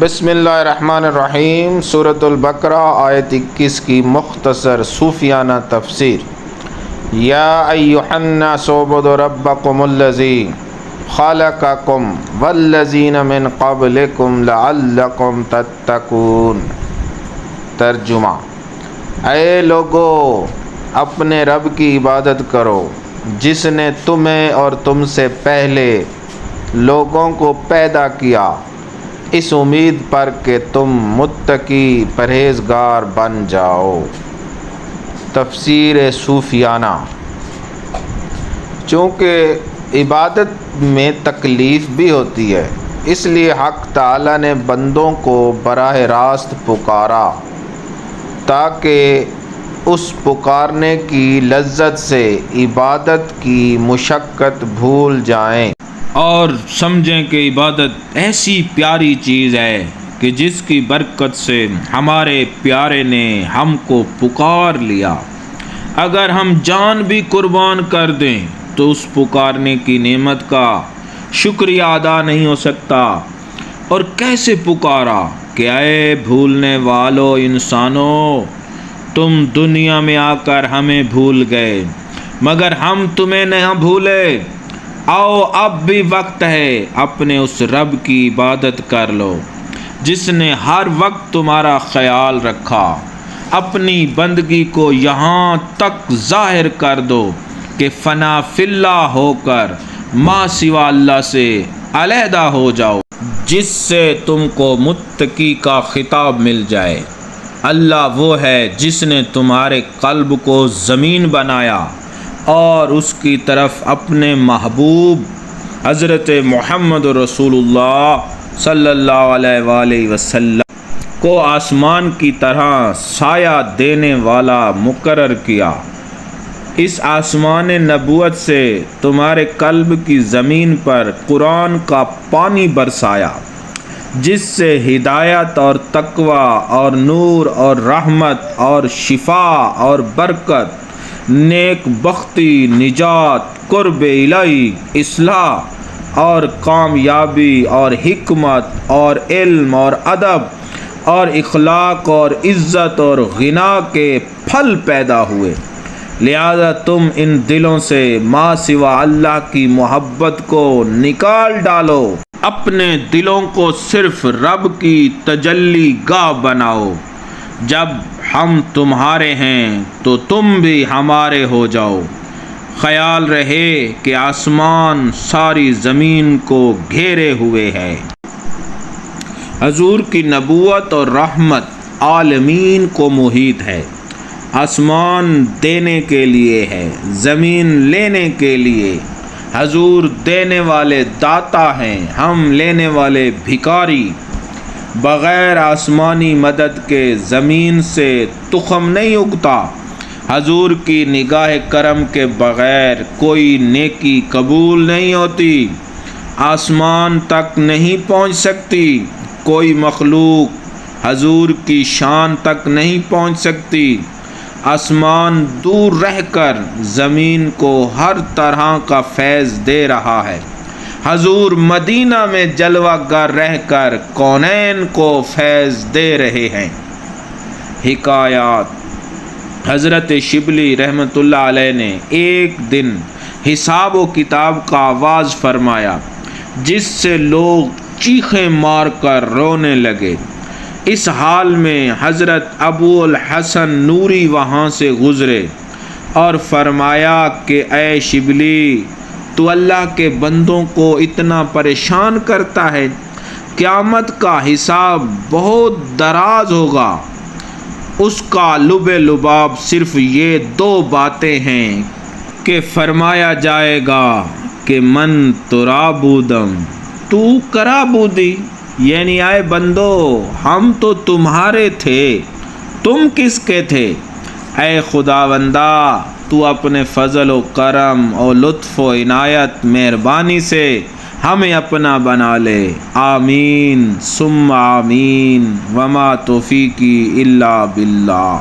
بسم اللہ الرحمن الرحیم۔ سورۃ البقرہ آیت 21 کی مختصر صوفیانہ تفسیر۔ یا ایھا الناس اعبدوا ربکم الذی خلقکم والذین من قبلکم لعلکم تتقون۔ ترجمہ: اے لوگو، اپنے رب کی عبادت کرو جس نے تمہیں اور تم سے پہلے لوگوں کو پیدا کیا، اس امید پر کہ تم متقی پرہیزگار بن جاؤ۔ تفسیر صوفیانہ۔ چونکہ عبادت میں تکلیف بھی ہوتی ہے، اس لیے حق تعالی نے بندوں کو براہ راست پکارا تاکہ اس پکارنے کی لذت سے عبادت کی مشقت بھول جائیں اور سمجھیں کہ عبادت ایسی پیاری چیز ہے کہ جس کی برکت سے ہمارے پیارے نے ہم کو پکار لیا۔ اگر ہم جان بھی قربان کر دیں تو اس پکارنے کی نعمت کا شکریہ ادا نہیں ہو سکتا۔ اور کیسے پکارا کہ اے بھولنے والو انسانوں، تم دنیا میں آ کر ہمیں بھول گئے مگر ہم تمہیں نہ بھولے۔ آؤ اب بھی وقت ہے، اپنے اس رب کی عبادت کر لو جس نے ہر وقت تمہارا خیال رکھا۔ اپنی بندگی کو یہاں تک ظاہر کر دو کہ فنا فی اللہ ہو کر ما سوا اللہ سے علیحدہ ہو جاؤ، جس سے تم کو متقی کا خطاب مل جائے۔ اللہ وہ ہے جس نے تمہارے قلب کو زمین بنایا اور اس کی طرف اپنے محبوب حضرت محمد رسول اللہ صلی اللہ علیہ وآلہ وسلم کو آسمان کی طرح سایہ دینے والا مقرر کیا۔ اس آسمان نبوت سے تمہارے قلب کی زمین پر قرآن کا پانی برسایا، جس سے ہدایت اور تقوی اور نور اور رحمت اور شفا اور برکت، نیک بختی، نجات، قرب الہی، اصلاح اور کامیابی اور حکمت اور علم اور ادب اور اخلاق اور عزت اور غنا کے پھل پیدا ہوئے۔ لہذا تم ان دلوں سے ما سوا اللہ کی محبت کو نکال ڈالو، اپنے دلوں کو صرف رب کی تجلی گاہ بناؤ۔ جب ہم تمہارے ہیں تو تم بھی ہمارے ہو جاؤ۔ خیال رہے کہ آسمان ساری زمین کو گھیرے ہوئے ہے۔ حضور کی نبوت اور رحمت عالمین کو محیط ہے۔ آسمان دینے کے لیے ہے، زمین لینے کے لیے۔ حضور دینے والے داتا ہیں، ہم لینے والے بھکاری۔ بغیر آسمانی مدد کے زمین سے تخم نہیں اگتا۔ حضور کی نگاہ کرم کے بغیر کوئی نیکی قبول نہیں ہوتی۔ آسمان تک نہیں پہنچ سکتی کوئی مخلوق، حضور کی شان تک نہیں پہنچ سکتی۔ آسمان دور رہ کر زمین کو ہر طرح کا فیض دے رہا ہے۔ حضور مدینہ میں جلوہ گر رہ کر کونین کو فیض دے رہے ہیں۔ حکایات۔ حضرت شبلی رحمۃ اللہ علیہ نے ایک دن حساب و کتاب کا آغاز فرمایا، جس سے لوگ چیخیں مار کر رونے لگے۔ اس حال میں حضرت ابو الحسن نوری وہاں سے گزرے اور فرمایا کہ اے شبلی، تو اللہ کے بندوں کو اتنا پریشان کرتا ہے، قیامت کا حساب بہت دراز ہوگا، اس کا لب لباب صرف یہ دو باتیں ہیں کہ فرمایا جائے گا کہ من ترابودم تو کرابودی، یعنی اے بندو، ہم تو تمہارے تھے، تم کس کے تھے؟ اے خداوندہ، تو اپنے فضل و کرم اور لطف و عنایت مہربانی سے ہمیں اپنا بنا لے۔ آمین ثم آمین، وما توفیقی الا باللہ۔